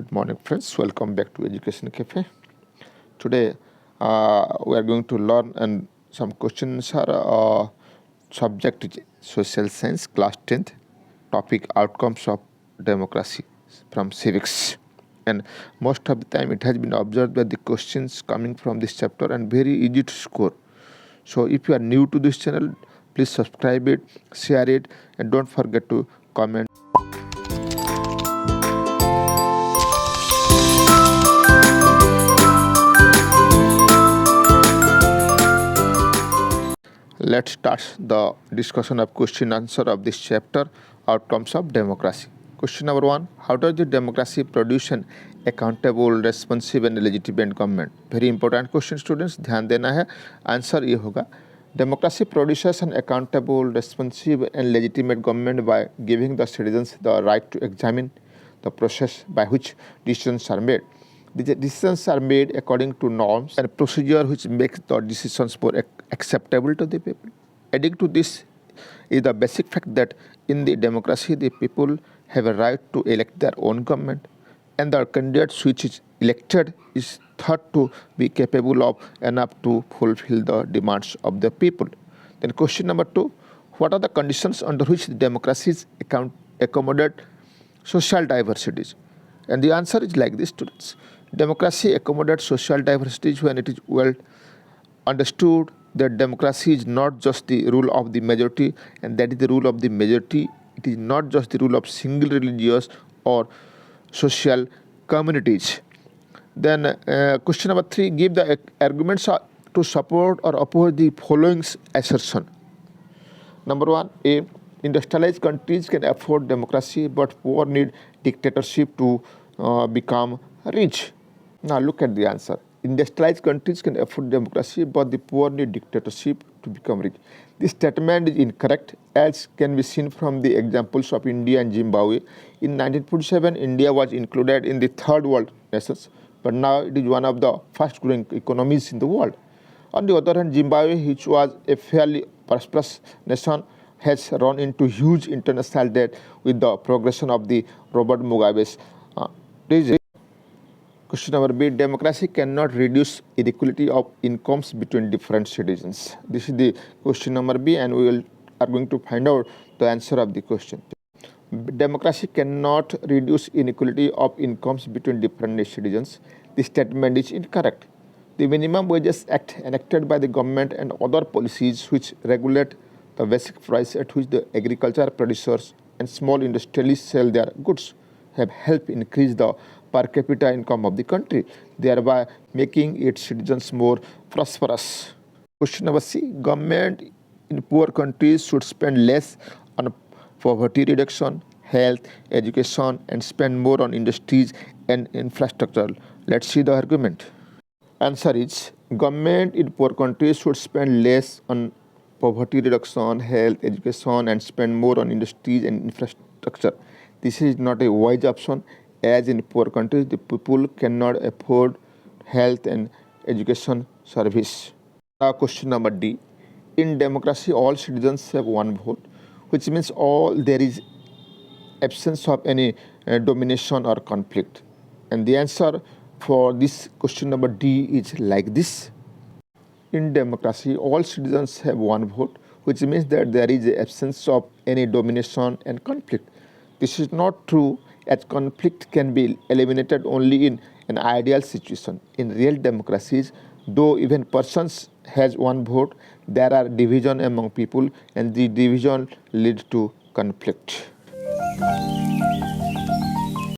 Good morning, friends. Welcome back to Education Cafe. Today, we are going to learn and some questions are subject is social science, class 10th, topic outcomes of democracy from civics. And most of the time, it has been observed that the questions coming from this chapter and very easy to score. So, if you are new to this channel, please subscribe it, share it, and don't forget to comment. Let's start the discussion of question answer of this chapter, outcomes of democracy. Question number 1, how does the democracy produce an accountable, responsive and legitimate government? Very important question students, ध्यान देना है. Answer ये होगा, democracy produces an accountable, responsive and legitimate government by giving the citizens the right to examine the process by which decisions are made. The decisions are made according to norms and procedure which makes the decisions more acceptable to the people. Adding to this is the basic fact that in the democracy the people have a right to elect their own government, and the candidate which is elected is thought to be capable of enough to fulfill the demands of the people. Then question number 2, what are the conditions under which the democracies accommodate social diversities? And the answer is like this, students. Democracy accommodates social diversity when it is well understood that democracy is not just the rule of the majority, and that is the rule of the majority. It is not just the rule of single religious or social communities. Then question number 3, give the arguments to support or oppose the following assertion. Number 1, A, industrialized countries can afford democracy but poor need dictatorship to become rich. Now look at the answer. Industrialized countries can afford democracy but the poor need dictatorship to become rich. This statement is incorrect, as can be seen from the examples of India and Zimbabwe. In 1947, India was included in the third world nations, but now it is one of the fast growing economies in the world. On the other hand, Zimbabwe, which was a fairly prosperous nation, has run into huge international debt with the progression of the Robert Mugabe's regime. Question number B, democracy cannot reduce inequality of incomes between different citizens. This is the question number B, and we are going to find out the answer of the question. Democracy cannot reduce inequality of incomes between different citizens. This statement is incorrect. The Minimum Wages Act enacted by the government and other policies which regulate the basic price at which the agriculture producers and small industrialists sell their goods have helped increase the per capita income of the country, thereby making its citizens more prosperous. Question number C, government in poor countries should spend less on poverty reduction, health, education, and spend more on industries and infrastructure. Let's see the argument. Answer is, government in poor countries should spend less on poverty reduction, health, education, and spend more on industries and infrastructure. This is not a wise option, as in poor countries the people cannot afford health and education service. Now question number D, in democracy all citizens have one vote, which means there is absence of any domination or conflict. And the answer for this question number D is like this. In democracy, all citizens have one vote, which means that there is the absence of any domination and conflict. This is not true, as conflict can be eliminated only in an ideal situation. In real democracies, though even persons has one vote, there are division among people, and the division leads to conflict.